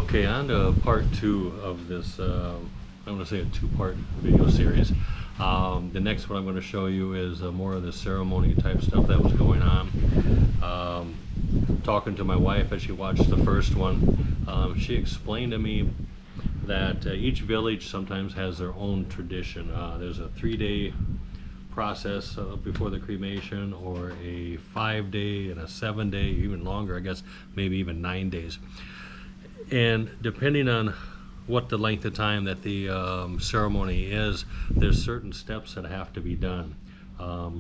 Okay, on to part two of this, I'm going to say a two-part video series. The next one I'm going to show you is more of the ceremony type stuff that was going on. Talking to my wife as she watched the first one, she explained to me that each village sometimes has their own tradition. There's a 3-day process before the cremation, or a 5-day and a 7-day, even longer, I guess, maybe even 9 days. And depending on what the length of time that the ceremony is, there's certain steps that have to be done.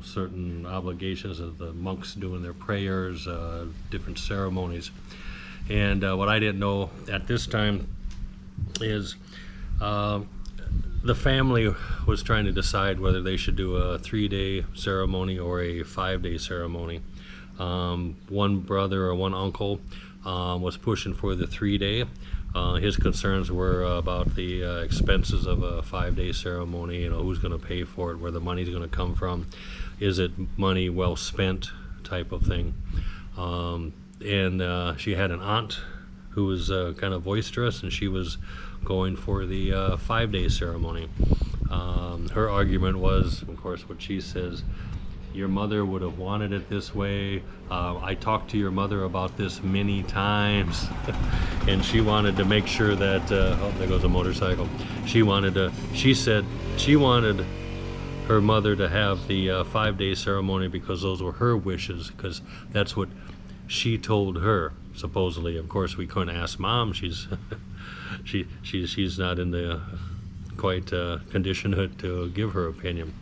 Certain obligations of the monks doing their prayers, different ceremonies. And what I didn't know at this time is the family was trying to decide whether they should do a 3-day ceremony or a 5-day ceremony. One brother or one uncle was pushing for the 3-day. His concerns were about the expenses of a 5-day ceremony. Who's going to pay for it, where the money's going to come from, is it money well spent type of thing. And she had an aunt who was kind of boisterous, and she was going for the 5-day ceremony. Her argument was, of course, what she says: your mother would have wanted it this way. I talked to your mother about this many times, and she wanted to make sure that, oh, there goes a motorcycle. She said she wanted her mother to have the 5-day ceremony because those were her wishes, because that's what she told her, supposedly. Of course, we couldn't ask Mom. She's she's not in the quite condition to give her opinion.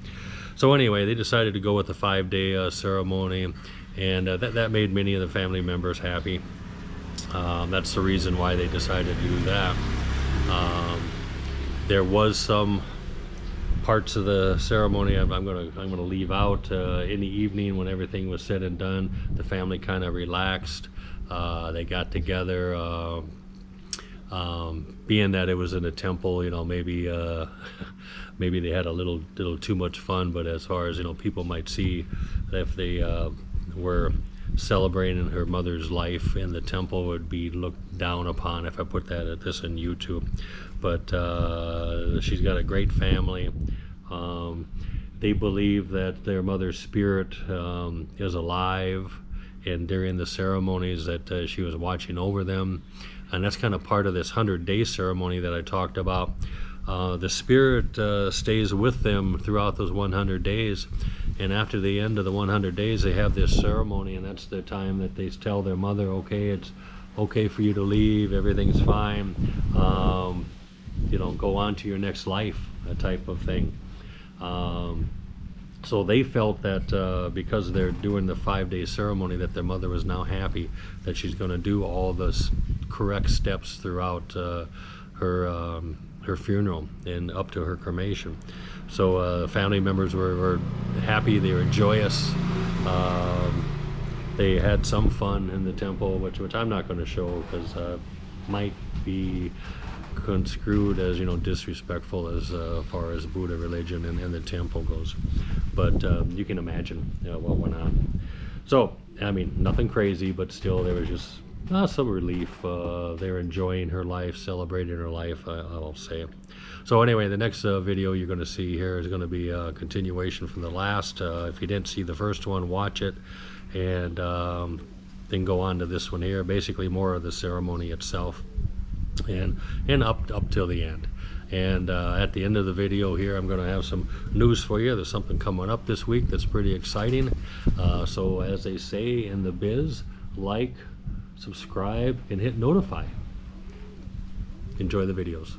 So anyway, they decided to go with the 5-day ceremony, and that made many of the family members happy. That's the reason why they decided to do that. There was some parts of the ceremony I'm gonna leave out. In the evening, when everything was said and done, the family kind of relaxed. They got together. Being that it was in a temple, maybe maybe they had a little too much fun. But as far as people might see, if they were celebrating her mother's life in the temple, would be looked down upon if I put this on YouTube. But she's got a great family. They believe that their mother's spirit is alive, and during the ceremonies that she was watching over them. And that's kind of part of this 100-day ceremony that I talked about. The spirit stays with them throughout those 100 days. And after the end of the 100 days, they have this ceremony, and that's the time that they tell their mother, okay, it's okay for you to leave, everything's fine. Go on to your next life, that type of thing. So they felt that because they're doing the 5-day ceremony, that their mother was now happy that she's going to do all the correct steps throughout her funeral and up to her cremation. So family members were happy. They were joyous. They had some fun in the temple, which I'm not going to show because might be construed as disrespectful as far as Buddha religion and the temple goes. But you can imagine what went on. So I mean, nothing crazy, but still there was just some relief. They're enjoying her life, celebrating her life, I'll say. So anyway, the next video you're going to see here is going to be a continuation from the last. If you didn't see the first one, watch it, and then go on to this one here. Basically more of the ceremony itself, and up till the end. And at the end of the video here, I'm going to have some news for you. There's something coming up this week that's pretty exciting. So as they say in the biz, like, subscribe, and hit notify. Enjoy the videos.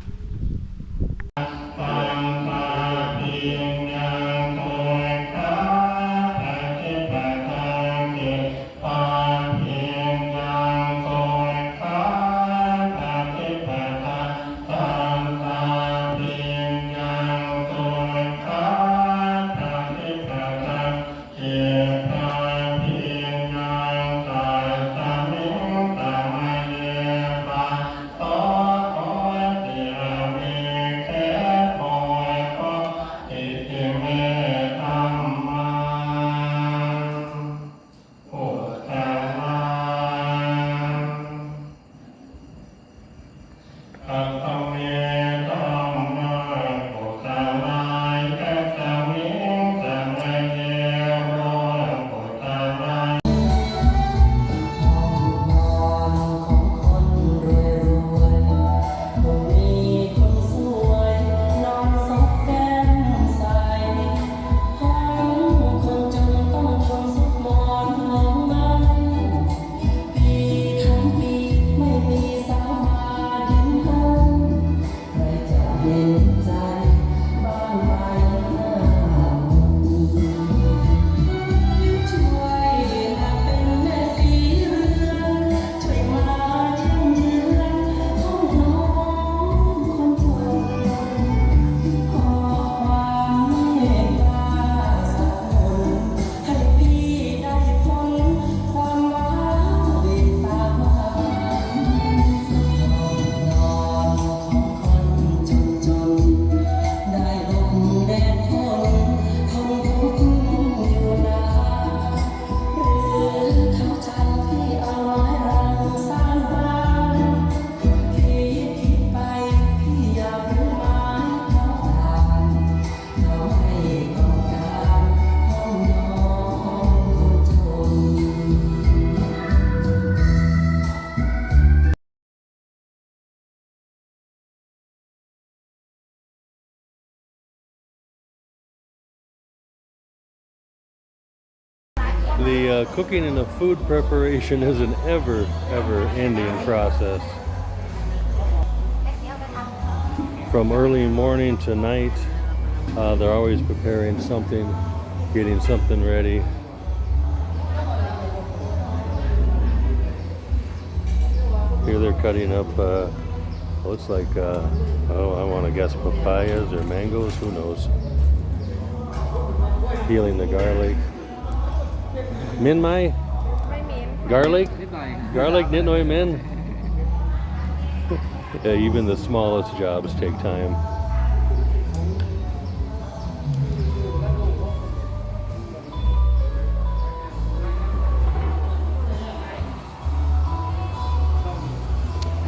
The cooking and the food preparation is an ever-ending process. From early morning to night, they're always preparing something, getting something ready. Here they're cutting up, looks like, oh, I want to guess papayas or mangoes, who knows. Peeling the garlic. Min mai? Garlic? Garlic nit noi min? Yeah, even the smallest jobs take time.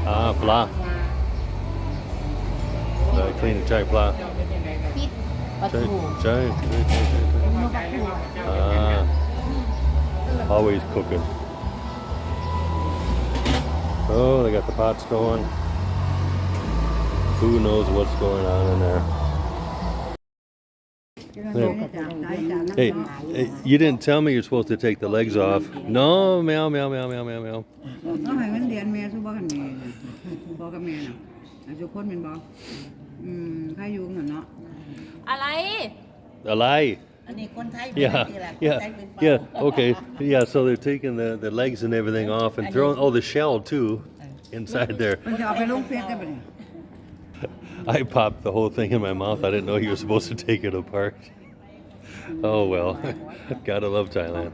Ah, pla. Clean the chai pla. Chai. Always cooking. Oh, they got the pots going. Who knows what's going on in there? Hey, you didn't tell me you're supposed to take the legs off. No, meow, meow, meow, meow, meow, meow. Alai. Yeah, okay. Yeah, so they're taking the legs and everything off and throwing, oh, the shell too, inside there. I popped the whole thing in my mouth. I didn't know you were supposed to take it apart. Oh well, gotta love Thailand.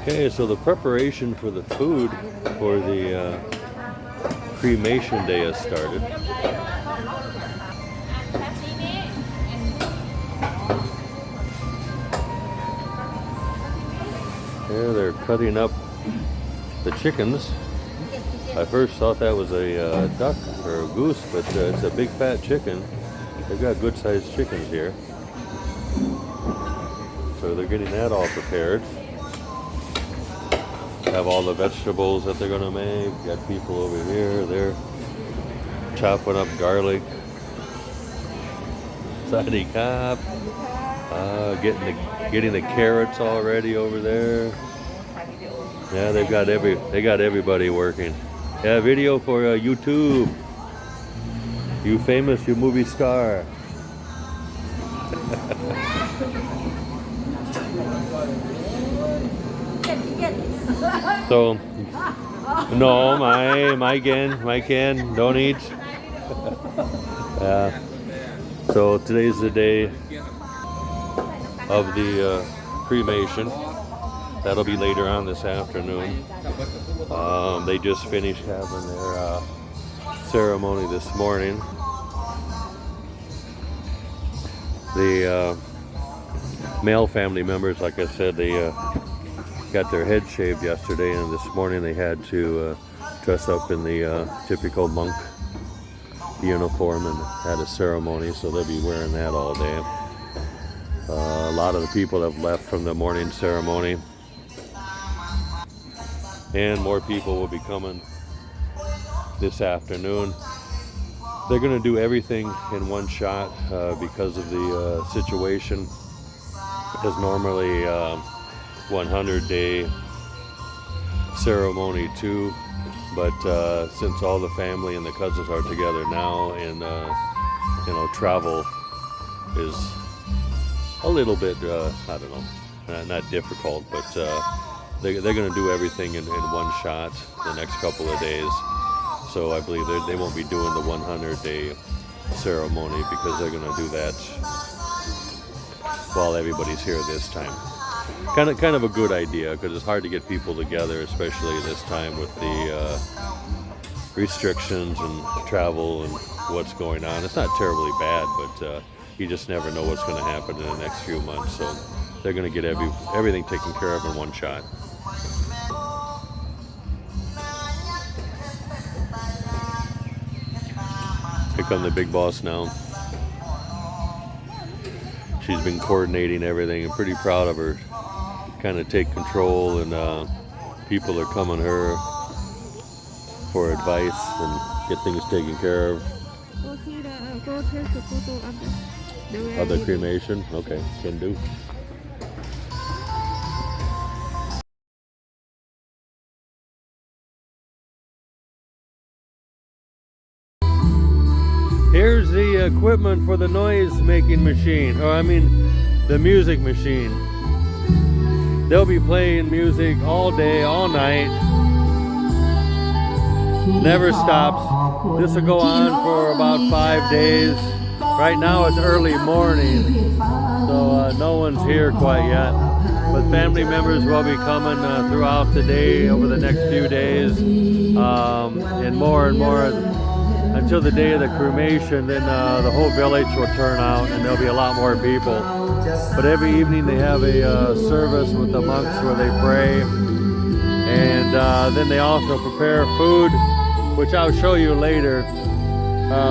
Okay, so the preparation for the food for the cremation day has started. Here they're cutting up the chickens. I first thought that was a duck or a goose, but it's a big fat chicken. They've got good sized chickens here. So they're getting that all prepared. Have all the vegetables that they're gonna make. Got people over here, they're chopping up garlic. Sadi kap. Getting the carrots all ready over there. Yeah, they got everybody working. Yeah, video for YouTube. You famous, you movie star. So, no, my can, don't eat. Yeah. So today's the day of the cremation. That'll be later on this afternoon. They just finished having their ceremony this morning. The male family members, like I said, they got their head shaved yesterday, and this morning they had to dress up in the typical monk uniform and had a ceremony, so they'll be wearing that all day. A lot of the people have left from the morning ceremony, and more people will be coming this afternoon. They're going to do everything in one shot because of the situation. Because normally 100-day ceremony too, but since all the family and the cousins are together now, and travel is a little bit I don't know, not difficult, but they're going to do everything in one shot the next couple of days. So I believe they won't be doing the 100-day ceremony because they're going to do that while everybody's here this time. Kind of a good idea, because it's hard to get people together, especially this time with the restrictions and travel and what's going on. It's not terribly bad, but you just never know what's going to happen in the next few months. So they're going to get everything taken care of in one shot. Here come the big boss now. She's been coordinating everything. I'm pretty proud of her. Kind of take control, and people are coming to her for advice and get things taken care of. Go take the photo Of the cremation? Okay, can do. Here's the equipment for the noise making machine, or I mean the music machine. They'll be playing music all day, all night. Never stops. This will go on for about 5 days. Right now it's early morning, so no one's here quite yet. But family members will be coming throughout the day, over the next few days, and more until the day of the cremation. Then the whole village will turn out, and there'll be a lot more people. But every evening they have a service with the monks where they pray, and then they also prepare food, which I'll show you later.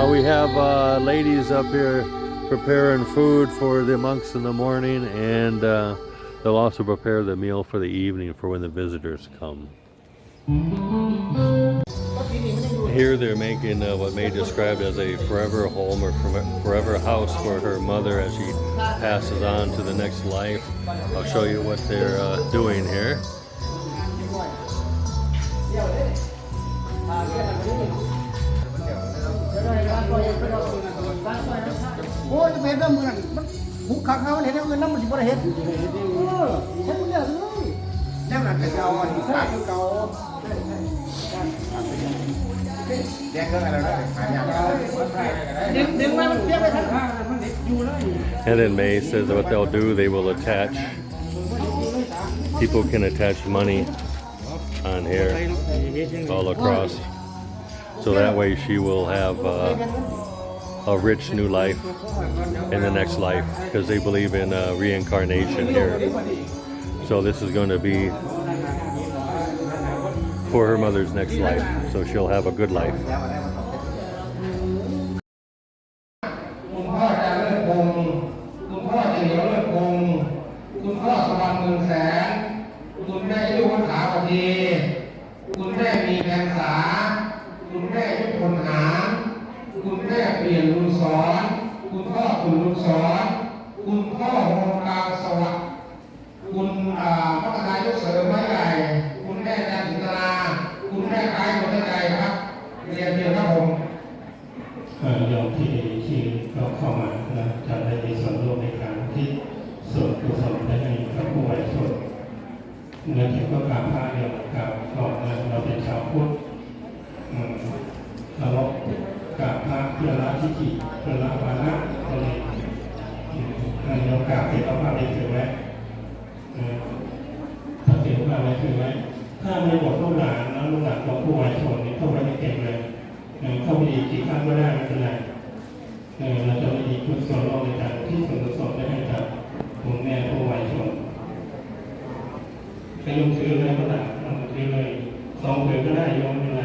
We have ladies up here preparing food for the monks in the morning, and they'll also prepare the meal for the evening for when the visitors come. Here they're making what May described as a forever home or forever house for her mother as she passes on to the next life. I'll show you what they're doing here. And then May says what they'll do, they will attach, people can attach money on here all across, so that way she will have a rich new life in the next life, because they believe in reincarnation here. So this is going to be for her mother's next life, so she'll have a good life. คุณพ่อเฉลียวเลิศพงศ์คุณพ่อสวรรค์เมืองแสนคุณแม่ยุวถาวดีคุณแม่มีแพงษาคุณแม่ยุพลหารคุณแม่เปลี่ยนลุนสอนคุณพ่อคุณลุนสอน คุณพ่อวงการสวัสดิ์คุณพัฒนายกเสริมไม้ใหญ่คุณแม่จันทิตราคุณแม่คล้ายคนใจครับเรียนเรียนครับผมโยมที่เราเข้ามานะจะได้มีส่วนร่วมในการที่ส่วนกุศลได้ให้กับผู้บริสุทธิ์เมื่อถึงก็กราบพระโยมกราบขอบเราเป็นชาวพุทธเรากราบพระเพื่อละทิฏฐิเพื่อละวานะตัวเองโยมกราบเสร็จแล้วพระไปถือไว้ถ้าถือพระไว้ถือไว้ถ้าไม่หมดลูกหลานแล้วลูกหลานของผู้บริสุทธิ์นี่เข้าไปในเก่งเลยเข้าไปอีกกี่ครั้งก็ได้ไม่เป็นไรเราจะมีกุศลในการที่ส่วนกุศลได้ให้กับคุณแม่ผู้วัยชนไปยมถือเลยก็ได้ถือเลย2 ถือก็ได้ยมไม่เป็นไร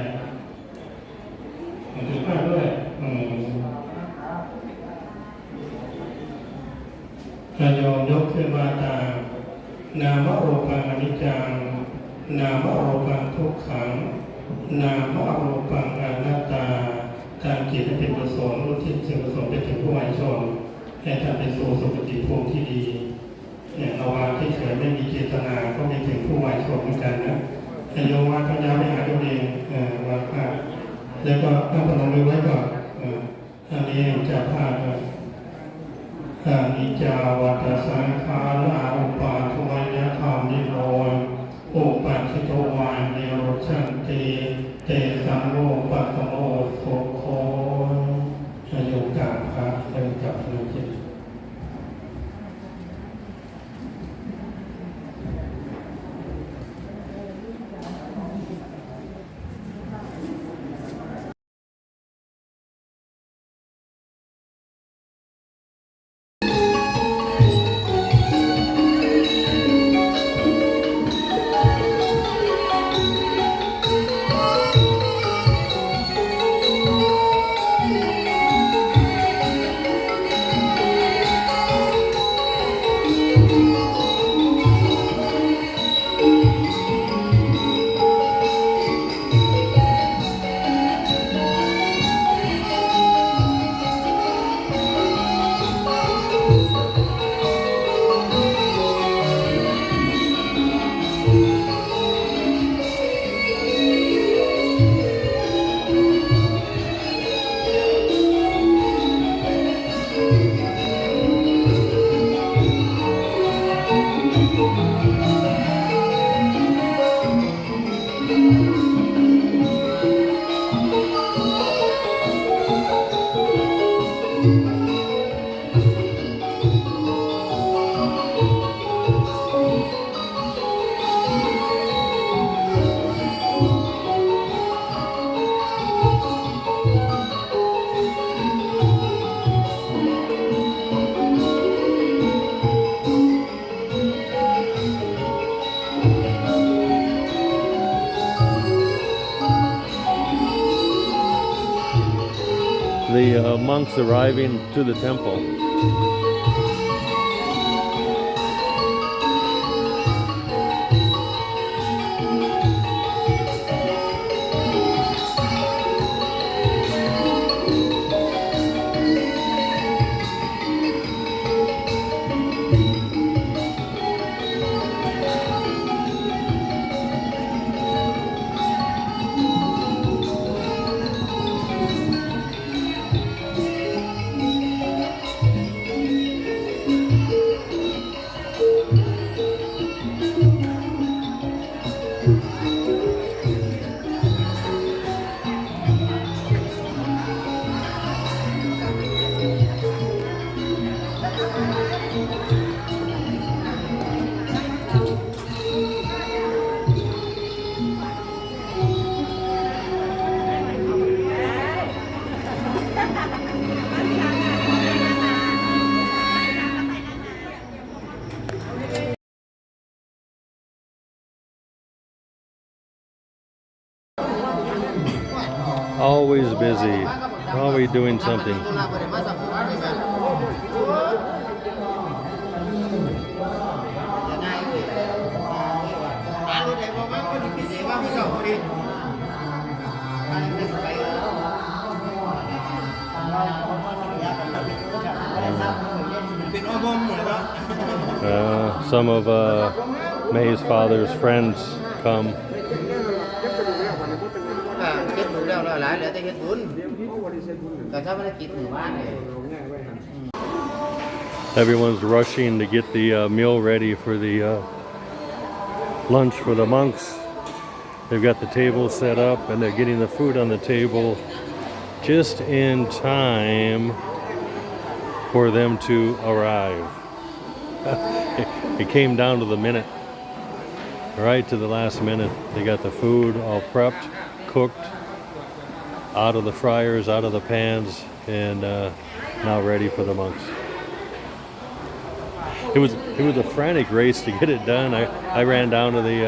ถือผ้าด้วยจะยอมยกขึ้นมาตานามโอปังอนิจจังนามโอปังทุกขังนามโอปังอนัตตาการจิตให้เป็นกุศลรู้ที่สิ่งกุศลไปถึงผู้วัยชนให้ท่านไปสู่สุคติภูมิที่ดีเนี่ยเราวางที่เฉยไม่มีเจตนาก็ไม่ถึงผู้วัยชนเหมือนกันนะแต่โยมว่าปัญญาไปหาตัวเองวางผ้าแล้วก็ตั้งพนมมือไว้ก่อนอันนี้จะพาอานิจจาวัฏสังขาราอุปาทวยธรรมนิโรธอุปัชฌิโตวานิโรชันติเตสังโลปัตโมโสโคอายุกาพระเดินกับพระจิตThe monks arriving to the temple. Always busy, always doing something. Bên ô bông some of May's father's friends come. เก็บบุญแล้วหลายเหลือแต่เฮ็ดบุญแต่ถ้าไม่ได้กินหมู่บ้านเนี่ย Everyone's rushing to get the meal ready for the lunch for the monks. They've got the table set up and they're getting the food on the table just in time for them to arrive. It came down to the minute, right to the last minute. They got the food all prepped, cooked, out of the fryers, out of the pans, and now ready for the monks. It was a frantic race to get it done. I ran down to the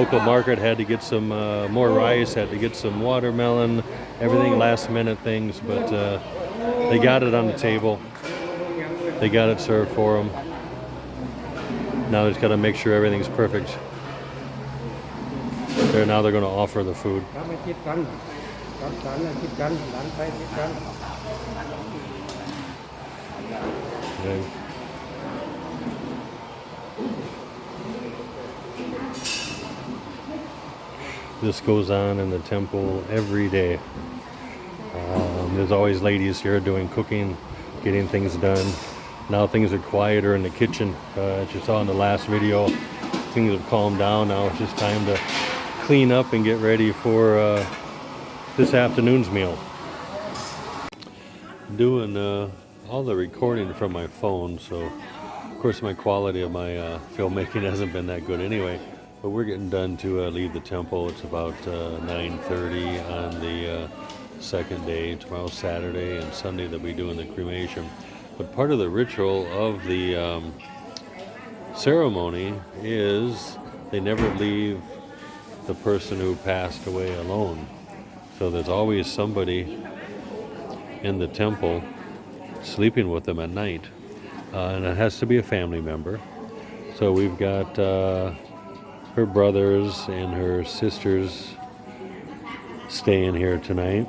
local market, had to get some more rice, had to get some watermelon, everything last minute things, but they got it on the table. They got it served for them. Now they just got to make sure everything's perfect. Now they're going to offer the food. Okay. This goes on in the temple every day. There's always ladies here doing cooking, getting things done. Now things are quieter in the kitchen. As you saw in the last video, things have calmed down. Now it's just time to clean up and get ready for this afternoon's meal. Doing all the recording from my phone, so of course my quality of my filmmaking hasn't been that good anyway. But we're getting done to leave the temple. It's about 9:30 on the second day. Tomorrow's Saturday, and Sunday they'll be doing the cremation. But part of the ritual of the ceremony is they never leave the person who passed away alone. So there's always somebody in the temple sleeping with them at night. And it has to be a family member. So we've got her brothers and her sisters staying here tonight,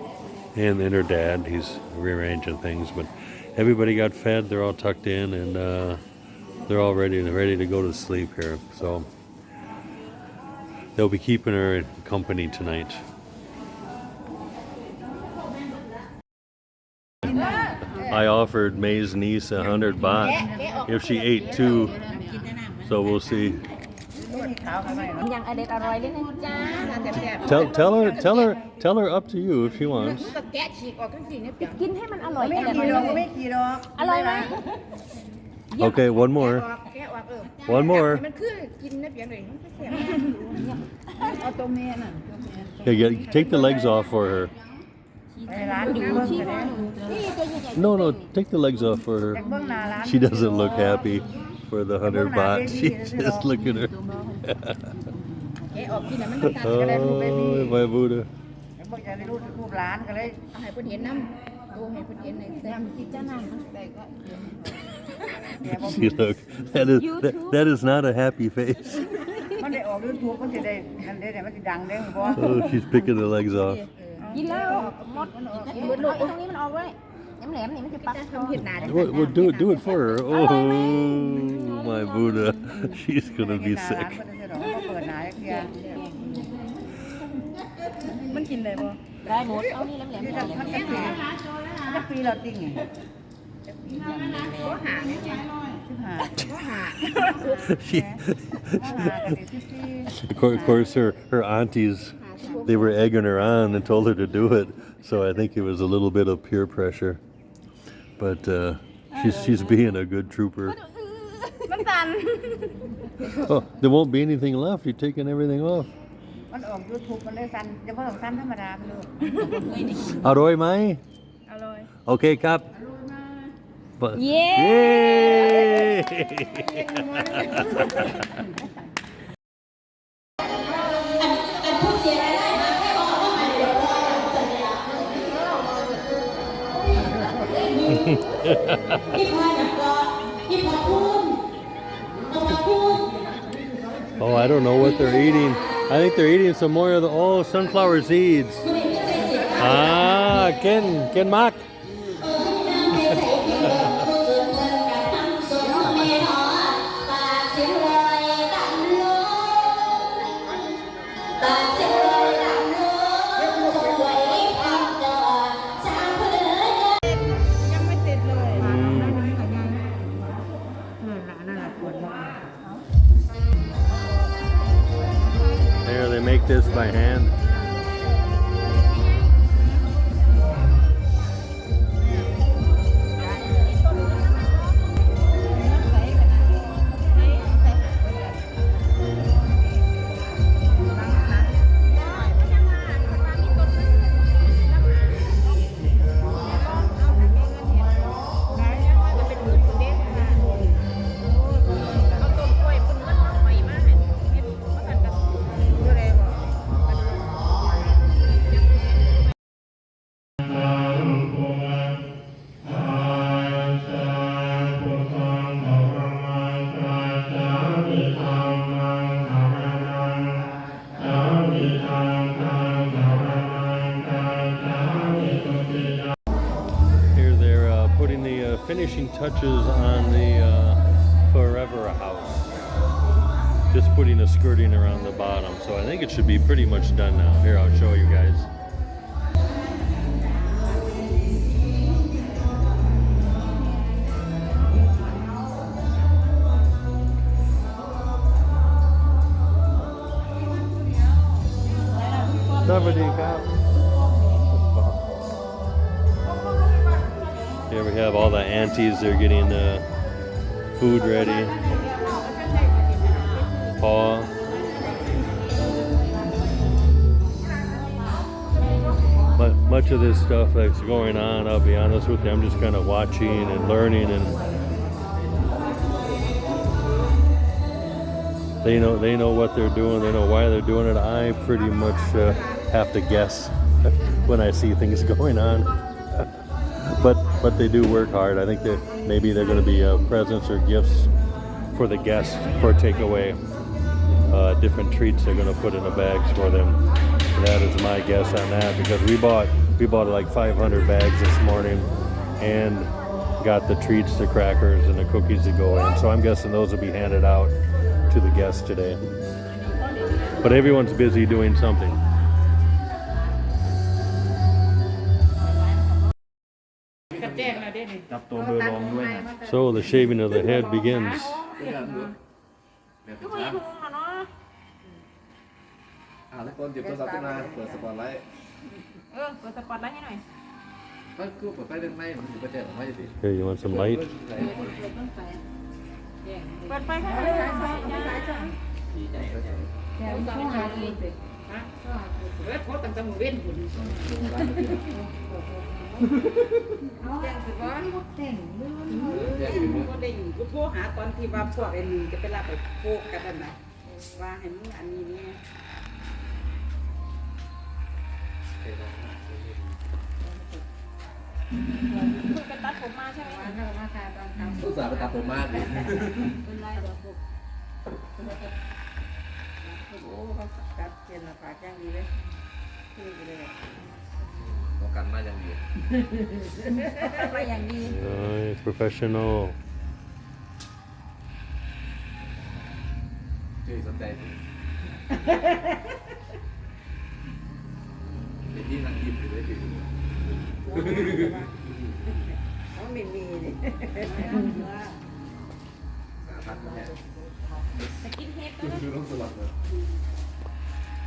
and then her dad. He's rearranging things, but everybody got fed. They're all tucked in, and they're all ready to go to sleep here. So they'll be keeping her company tonight. I offered May's niece 100 baht if she ate 2, so we'll see. อย่างอเด็ดอร่อยเลยนะจ๊ะ Tell her up to you if she wants. ก็แกะฉีกออกทั้งสี่เนี่ยกินให้มันอร่อยอร่อยอร่อยไหม Okay, one more. แกะออก One more. มันคือกินนะเพียงเลยมันก็เสียเอาตัวเมียน่ะ Take the legs off for her. ร้านอยู่ที่ว่า No, take the legs off for her. She doesn't look happy for the 100 baht. She's just looking at her. แกะออกกินน่ะมันก็ตัดกันได้รูปแบบนี้ Oh, my Buddha. บอกจะได้รูปร้านก็เลย เอาให้เพิ่นเห็นน้ำตัวให้เพิ่นเห็นในแซมกินจ้าน้ำมันได้ก็ See, look, that is not a happy face. มันได้ออกยูทูบมันจะได้มันได้มันจะดังได้บ่ Oh, she's picking the legs off. กินแล้วหมดลูกตรงนี้มันออกด้วยแหลมๆนี่มันจะปักทำเห็ดหนา Well, do it for her. Oh, my Buddha. She's gonna be sick. เปิดหนาเพีย มันกินได้บ่ได้หมดเอานี่แหลมๆ จะปีเราจริง ก็หาเนี่ย Of course, her aunties, they were egging her on and told her to do it. So I think it was a little bit of peer pressure. But she's being a good trooper. Oh, there won't be anything left. You're taking everything off. มันออกยูทูบมันได้สั้นจะว่าสั้นธรรมดาไปเลย Aroy mai? อร่อย Okay, kap. Yeah. Oh, I don't know what they're eating. I think they're eating some more of the sunflower seeds. Ah, Ken Mak. make this by hand. Here they're putting the finishing touches on the Forever house. Just putting the skirting around the bottom. So I think it should be pretty much done now. Here, I'll show you guys. Here we have all the aunties. They're getting the food ready. Paul. But much of this stuff that's going on, I'll be honest with you, I'm just kind of watching and learning, and they know what they're doing. They know why they're doing it. I pretty much have to guess when I see things going on. But they do work hard. I think that maybe they're going to be presents or gifts for the guests for takeaway. Different treats they're going to put in the bags for them. That is my guess on that, because we bought like 500 bags this morning and got the treats, the crackers, and the cookies to go in. So I'm guessing those will be handed out to the guests today. But everyone's busy doing something. So the shaving of the head begins. ทุกคนหยิบโทรศัพท์ขึ้นมาเปิดสปอตไลท์ เปิดสปอตไลท์ให้หน่อย ก็คือเปิดไฟเรื่องในมันถือประแจของไม่สิ Here, you want some light? เปิดไฟให้หน่อยแกต้องหาดีฮะเปิดโคตรตั้งแต่มื้อเว้นพุ่นแจ้งสิบ่แจ้งบ่ได้อยู่กูโทรหาตอนที่ว่าพวกไอ้นี่จะไปรับไปโปกกันนั่นน่ะว่าให้มึงอันนี้นี่คุณไปตัดผมมาใช่ไหมมาค่ะตอนทำ อุตส่าห์ไปตัดผมมากดิ เป็นไรเดี๋ยวพวกโอ้เขากัดเทียนละปากแจ้งดีเลยคือไปเลย ป้องกันมาอย่างดี มาอย่างดี Nice, professional. ช่วยสนใจดิไอ้ที่นั่งยิ้มอยู่เลยดิ เขาไม่มีนี่ สาพัดเนี่ย จะกินเฮ็ดก็ คือต้องสลับเลย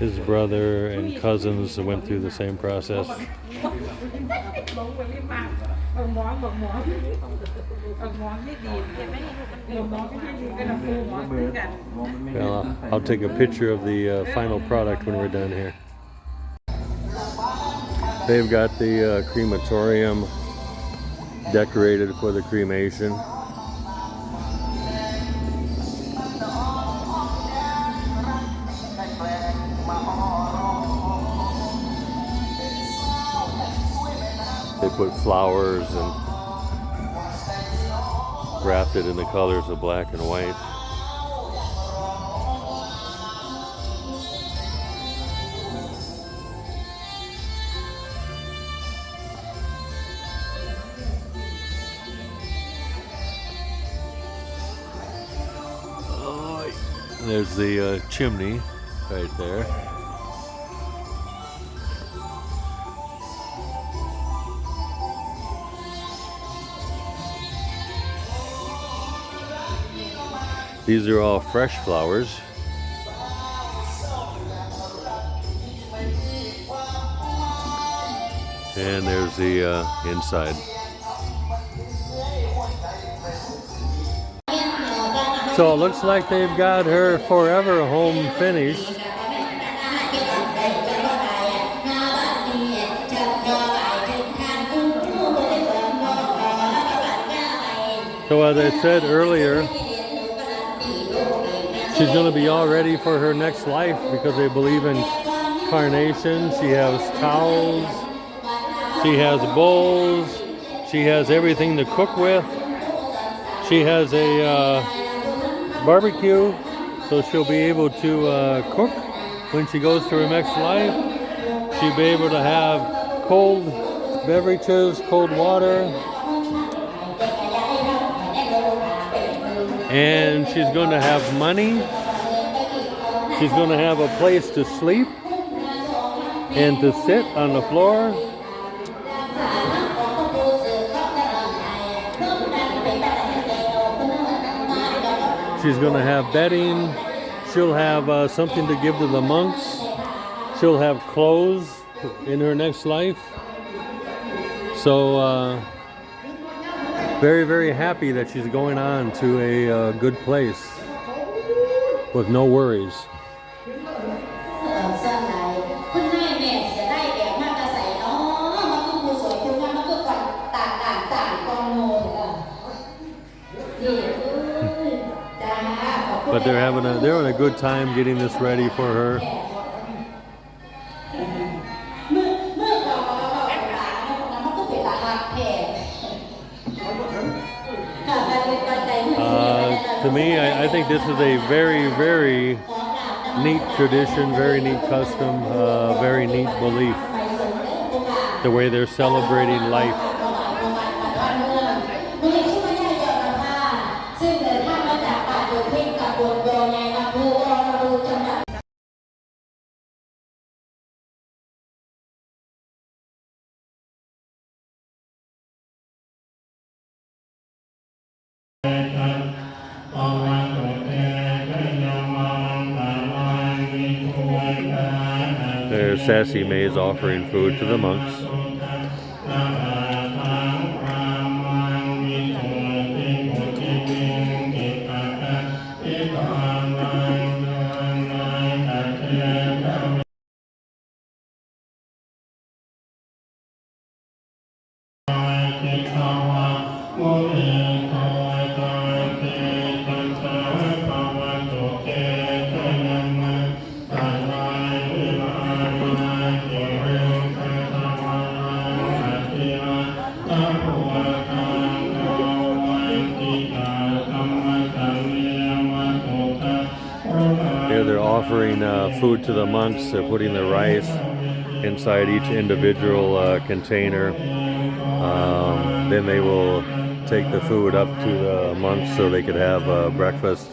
His brother and cousins went through the same process. ลงไปรีบมาบอกหมอไม่ดีเก็บไม่ดีบอกหมอไม่ดีกันนะครูหมอคือกัน Well, I'll take a picture of the final product when we're done here. They've got the crematorium decorated for the cremation. They put flowers and wrapped it in the colors of black and white. There's the chimney right there. These are all fresh flowers. And there's the inside. So it looks like they've got her forever home finished. So as I said earlier, she's going to be all ready for her next life because they believe in carnation. She has towels, she has bowls, she has everything to cook with. She has a barbecue, so she'll be able to cook when she goes to her next life. She'll be able to have cold beverages, cold water, and she's going to have money. She's going to have a place to sleep and to sit on the floor. She's going to have bedding. She'll have something to give to the monks. She'll have clothes in her next life. So very, very happy that she's going on to a good place with no worries. But they're having a good time getting this ready for her. To me, I think this is a very, very neat tradition, very neat custom, very neat belief. The way they're celebrating life. There's Sassy Mays offering food to the monks. Here they're offering food to the monks. They're putting the rice inside each individual container. Then they will take the food up to the monks so they could have breakfast.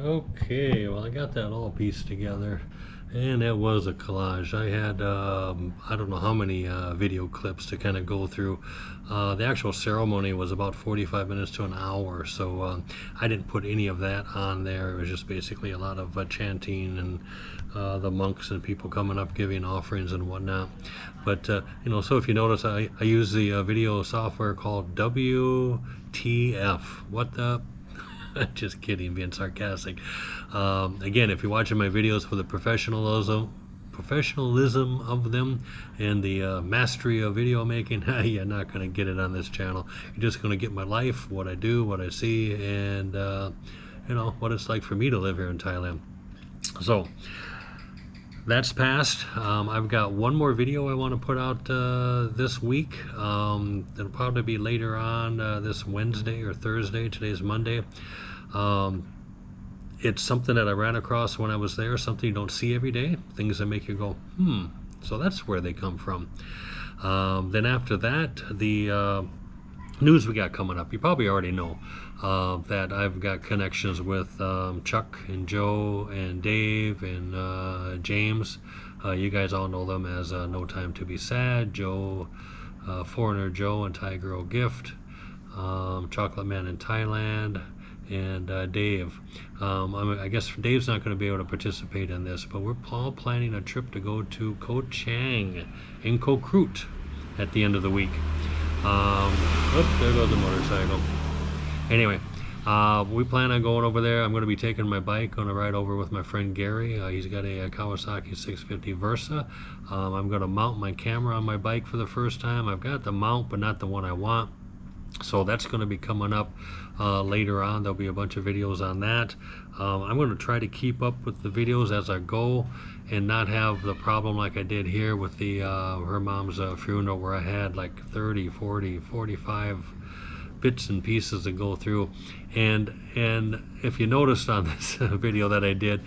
Okay, well, I got that all pieced together, and that was a collage. I had I don't know how many video clips to kind of go through. The actual ceremony was about 45 minutes to an hour, so I didn't put any of that on there. It was just basically a lot of chanting and the monks and people coming up giving offerings and whatnot. But you know, so if you notice, I use the video software called WTF. What the Just kidding, being sarcastic. Again, if you're watching my videos for the professionalism of them and the mastery of video making, you're not going to get it on this channel. You're just going to get my life, what I do, what I see, and you know, what it's like for me to live here in Thailand. So that's passed. I've got one more video I want to put out this week. It'll probably be later on this Wednesday or Thursday. Today's Monday. It's something that I ran across when I was there, something you don't see every day, things that make you go, so that's where they come from. Then after that, the news we got coming up, you probably already know that I've got connections with Chuck and Joe and Dave and James. You guys all know them as No Time to Be Sad, Joe, Foreigner Joe and Thai Girl Gift, Chocolate Man in Thailand, and Dave. I guess Dave's not going to be able to participate in this, but we're all planning a trip to go to Koh Chang in Koh Kroot at the end of the week. There goes the motorcycle. Anyway, we plan on going over there. I'm going to be taking my bike, going to ride over with my friend Gary. He's got a Kawasaki 650 Versa. I'm going to mount my camera on my bike for the first time. I've got the mount, but not the one I want. So that's going to be coming up later on. There'll be a bunch of videos on that. I'm going to try to keep up with the videos as I go and not have the problem like I did here with the her mom's funeral, where I had like 30, 40, 45 bits and pieces to go through. And if you noticed on this video that I did,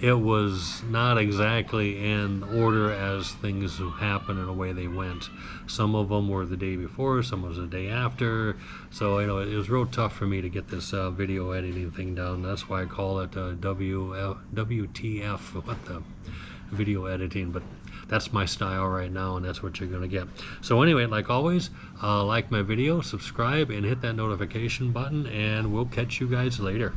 it was not exactly in order as things happened and the way they went. Some of them were the day before, some was the day after. So, you know, it was real tough for me to get this video editing thing down. That's why I call it WTF, what the video editing. But that's my style right now, and that's what you're gonna get. So anyway, like always, like my video, subscribe, and hit that notification button, and we'll catch you guys later.